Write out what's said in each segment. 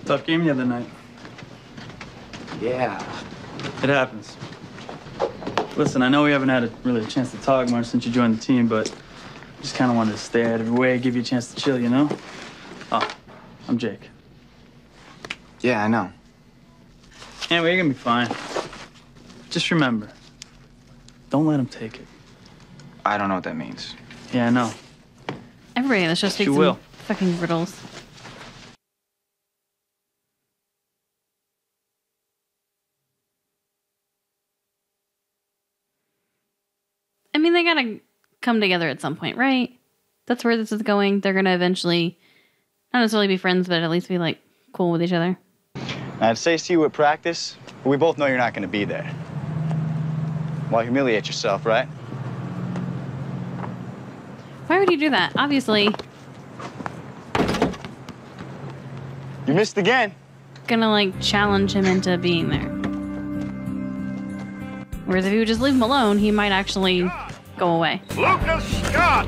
Tough game the other night. Yeah. It happens. Listen, I know we haven't had really a chance to talk much since you joined the team, but I just kind of wanted to stay out of your way, give you a chance to chill, you know? Oh, I'm Jake. Yeah, I know. Anyway, you're gonna be fine. Just remember, don't let him take it. I don't know what that means. Yeah, I know. Everybody in the show takes some fucking riddles. I mean, they gotta come together at some point, right? That's where this is going. They're gonna eventually, not necessarily be friends, but at least be like cool with each other. I'd say see you at practice, but we both know you're not gonna be there. Why humiliate yourself, right? Why would you do that? Obviously. You missed again. Gonna like challenge him into being there. Whereas if you would just leave him alone, he might actually go away. Lucas Scott!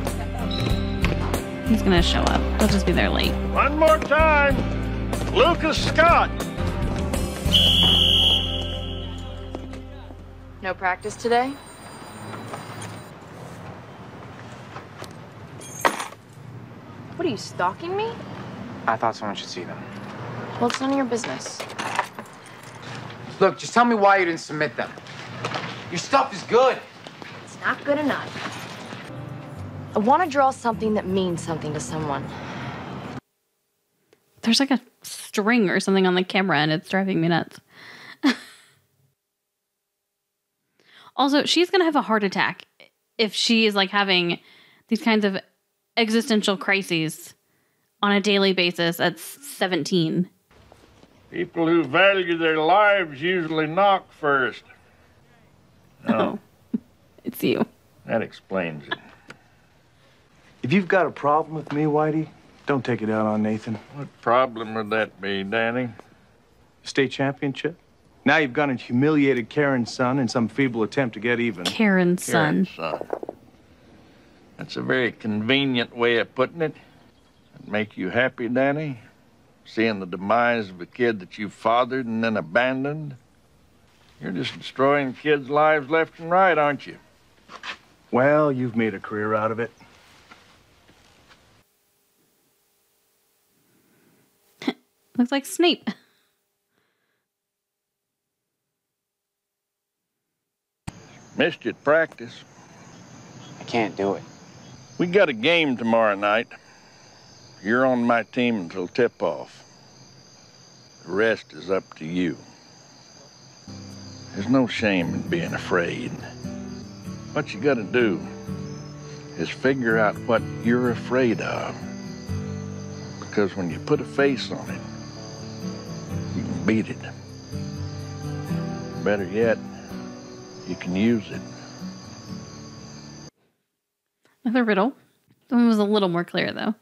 He's gonna show up. He'll just be there late. One more time. Lucas Scott! No practice today? What are you, stalking me? I thought someone should see them. Well, it's none of your business. Look, just tell me why you didn't submit them. Your stuff is good. It's not good enough. I want to draw something that means something to someone. There's like a string or something on the camera and it's driving me nuts. Also, she's going to have a heart attack if she is like having these kinds of existential crises on a daily basis at 17. People who value their lives usually knock first. Oh, it's you. That explains it. If you've got a problem with me, Whitey, don't take it out on Nathan. What problem would that be, Danny? State championship? Now you've gone and humiliated Karen's son in some feeble attempt to get even. Karen's son. That's a very convenient way of putting it. That'd make you happy, Danny? Seeing the demise of a kid that you fathered and then abandoned? You're just destroying kids' lives left and right, aren't you? Well, you've made a career out of it. Looks like Snape. Missed you at practice. I can't do it. We got a game tomorrow night. You're on my team until tip-off. The rest is up to you. There's no shame in being afraid. What you gotta do is figure out what you're afraid of. Because when you put a face on it, you can beat it. Better yet, you can use it. Another riddle. That one was a little more clear, though.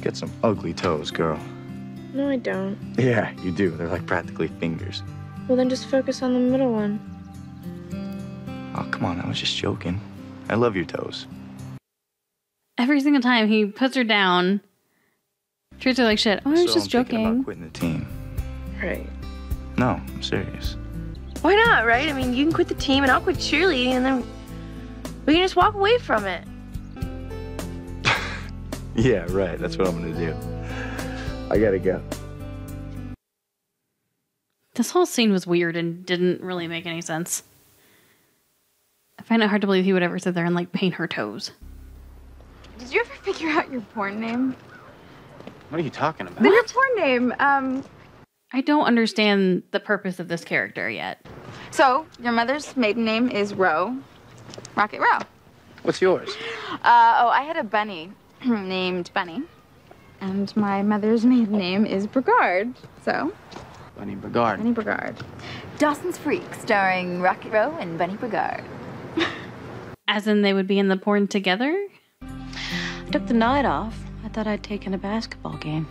Get some ugly toes, girl. No, I don't. Yeah, you do. They're like practically fingers. Well, then just focus on the middle one. Oh, come on. I was just joking. I love your toes. Every single time he puts her down, treats her like shit. Oh, I was So just I'm thinking joking. about quitting the team. Right. No, I'm serious. Why not, right? I mean, you can quit the team and I'll quit cheerleading and then we can just walk away from it. Yeah, right. That's what I'm gonna do. I gotta go. This whole scene was weird and didn't really make any sense. I find it hard to believe he would ever sit there and like paint her toes. Did you ever figure out your porn name? What are you talking about? Your porn name. I don't understand the purpose of this character yet. So, your mother's maiden name is Roe. Rocket Roe. What's yours? I had a bunny named Bunny. And my mother's maiden name is Brigard. So, Bunny Brigard. Bunny Brigard. Dawson's Freak, starring Rocket Row and Bunny Brigard. As in they would be in the porn together? I took the night off. I thought I'd taken a basketball game.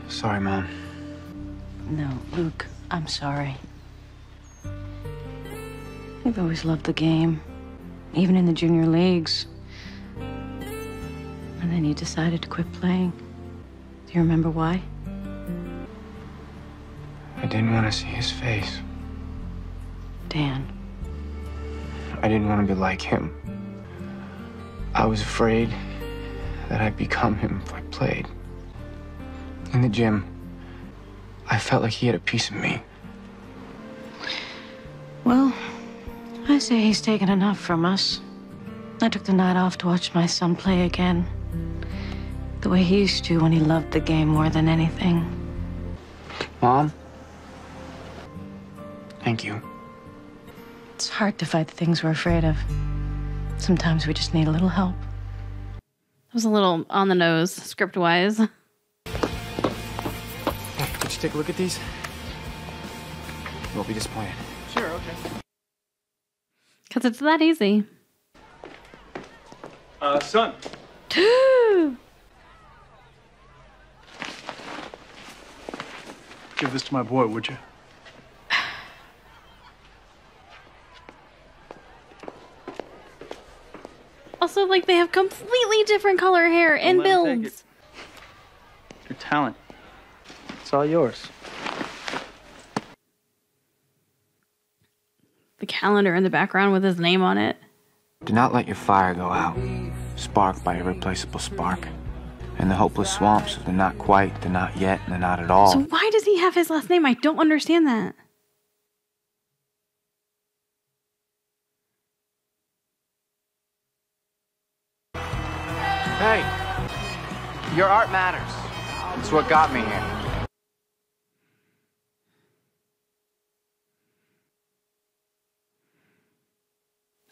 Sorry, Mom. No, Luke, I'm sorry. I've always loved the game, even in the junior leagues. And then you decided to quit playing. Do you remember why? didn't want to see his face. Dan. I didn't want to be like him. I was afraid that I'd become him if I played. In the gym, I felt like he had a piece of me. Well, I say he's taken enough from us. I took the night off to watch my son play again. The way he used to when he loved the game more than anything. Mom? Thank you. It's hard to fight the things we're afraid of. Sometimes we just need a little help. It was a little on the nose, script-wise. Hey, could you take a look at these? You won't be disappointed. Sure, okay. Because it's that easy. Son. Give this to my boy, would you? Also, like, they have completely different color hair and Don't let him take builds. it. Your talent. It's all yours. The calendar in the background with his name on it. Do not let your fire go out, sparked by irreplaceable spark. In the hopeless swamps of the not quite, the not yet, and the not at all. So why does he have his last name? I don't understand that. Hey, your art matters. It's what got me here.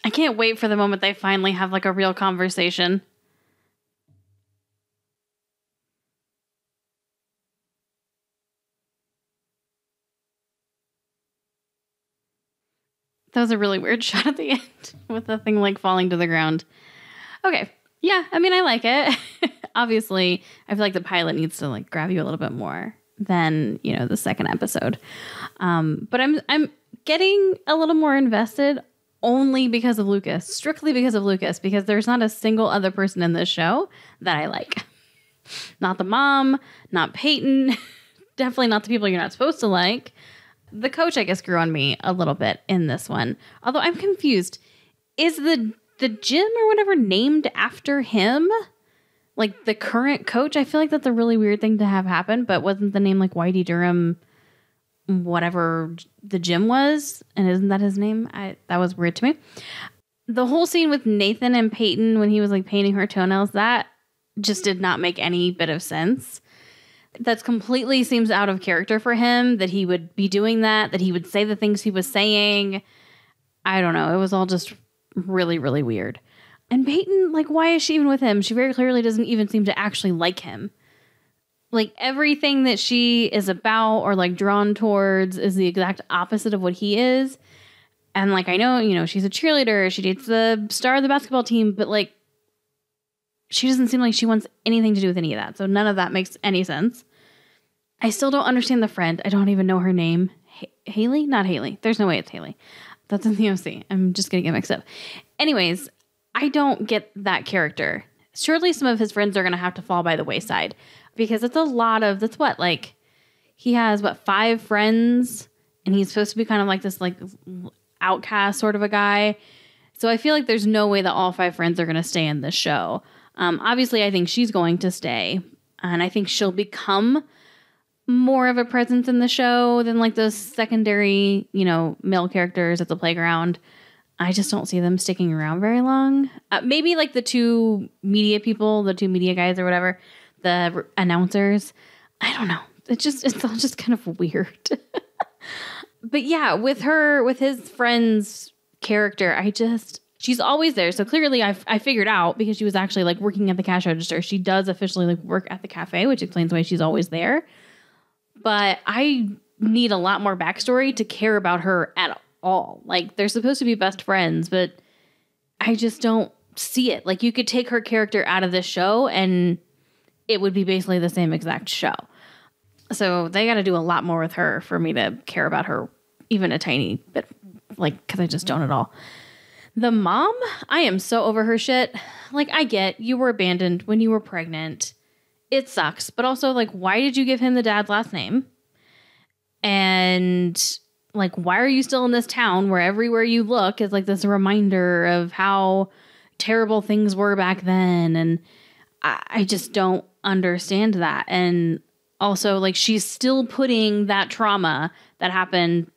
I can't wait for the moment they finally have like a real conversation. That was a really weird shot at the end with the thing like falling to the ground. Okay. Yeah, I mean, I like it. Obviously, I feel like the pilot needs to like grab you a little bit more than, you know, the second episode. But I'm getting a little more invested only because of Lucas, strictly because of Lucas, because there's not a single other person in this show that I like. Not the mom, not Peyton, definitely not the people you're not supposed to like. The coach, I guess, grew on me a little bit in this one. Although I'm confused. Is the gym or whatever named after him? Like the current coach? I feel like that's a really weird thing to have happen, but wasn't the name like Whitey Durham whatever the gym was? And isn't that his name? That was weird to me. The whole scene with Nathan and Peyton when he was like painting her toenails, that just did not make any bit of sense. That's completely seems out of character for him, that he would be doing that he would say the things he was saying. I don't know. It was all just really, really weird. And Peyton, like, why is she even with him? She very clearly doesn't even seem to actually like him. Like, everything that she is about or, like, drawn towards is the exact opposite of what he is. And, like, I know, you know, she's a cheerleader. She dates the star of the basketball team. But, like, she doesn't seem like she wants anything to do with any of that. So none of that makes any sense. I still don't understand the friend. I don't even know her name. Haley? Not Haley. There's no way it's Haley. That's in the OC. I'm just going to get mixed up. Anyways, I don't get that character. Surely some of his friends are going to have to fall by the wayside. Because it's a lot of, that's what, like, he has, 5 friends? And he's supposed to be kind of like this, like, outcast sort of a guy. So I feel like there's no way that all 5 friends are going to stay in this show. Obviously, I think she's going to stay. And I think she'll become more of a presence in the show than like those secondary, you know, male characters at the playground. I just don't see them sticking around very long. Maybe like the 2 media people, the 2 media guys or whatever, the announcers. I don't know. It's all just kind of weird. But yeah, with his friend's character, she's always there. So clearly I figured out, because she was actually like working at the cash register. She does officially like work at the cafe, which explains why she's always there. But I need a lot more backstory to care about her at all. Like, they're supposed to be best friends, but I just don't see it. Like, you could take her character out of this show and it would be basically the same exact show. So they got to do a lot more with her for me to care about her even a tiny bit, like, because I just don't at all. The mom, I am so over her shit. Like, I get you were abandoned when you were pregnant. It sucks. But also, like, why did you give him the dad's last name? And like, why are you still in this town where everywhere you look is like this reminder of how terrible things were back then? And I just don't understand that. And also, like, she's still putting that trauma that happened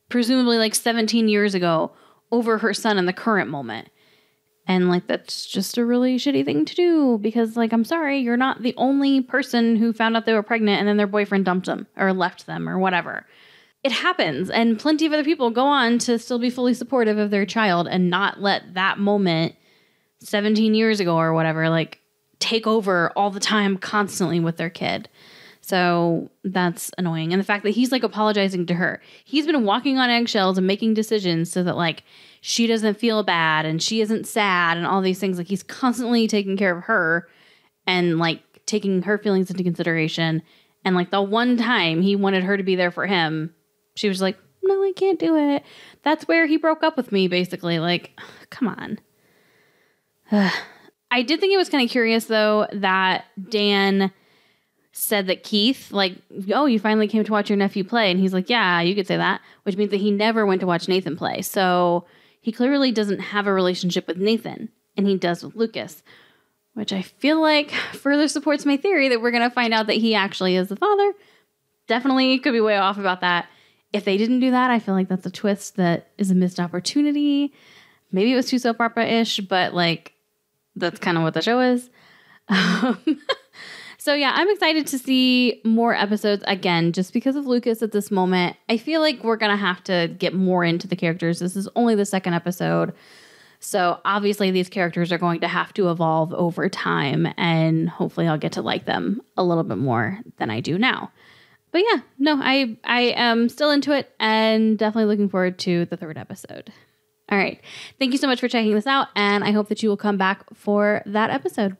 presumably like 17 years ago over her son in the current moment. And like, that's just a really shitty thing to do because, like, I'm sorry, you're not the only person who found out they were pregnant and then their boyfriend dumped them or left them or whatever. It happens. And plenty of other people go on to still be fully supportive of their child and not let that moment 17 years ago or whatever, like, take over all the time constantly with their kid. So that's annoying. And the fact that he's like apologizing to her. He's been walking on eggshells and making decisions so that like she doesn't feel bad and she isn't sad and all these things. Like, he's constantly taking care of her and like taking her feelings into consideration. And like the one time he wanted her to be there for him, she was like, no, I can't do it. That's where he broke up with me, basically. Like, come on. I did think it was kind of curious, though, that Dan said that Keith, like, oh, you finally came to watch your nephew play. And he's like, yeah, you could say that, which means that he never went to watch Nathan play. So he clearly doesn't have a relationship with Nathan, and he does with Lucas, which I feel like further supports my theory that we're going to find out that he actually is the father. Definitely could be way off about that. If they didn't do that, I feel like that's a twist that is a missed opportunity. Maybe it was too soap opera-ish, but like, that's kind of what the show is. So yeah, I'm excited to see more episodes again, just because of Lucas at this moment. I feel like we're going to have to get more into the characters. This is only the second episode. So obviously these characters are going to have to evolve over time, and hopefully I'll get to like them a little bit more than I do now. But yeah, no, I am still into it and definitely looking forward to the third episode. All right. Thank you so much for checking this out, and I hope that you will come back for that episode.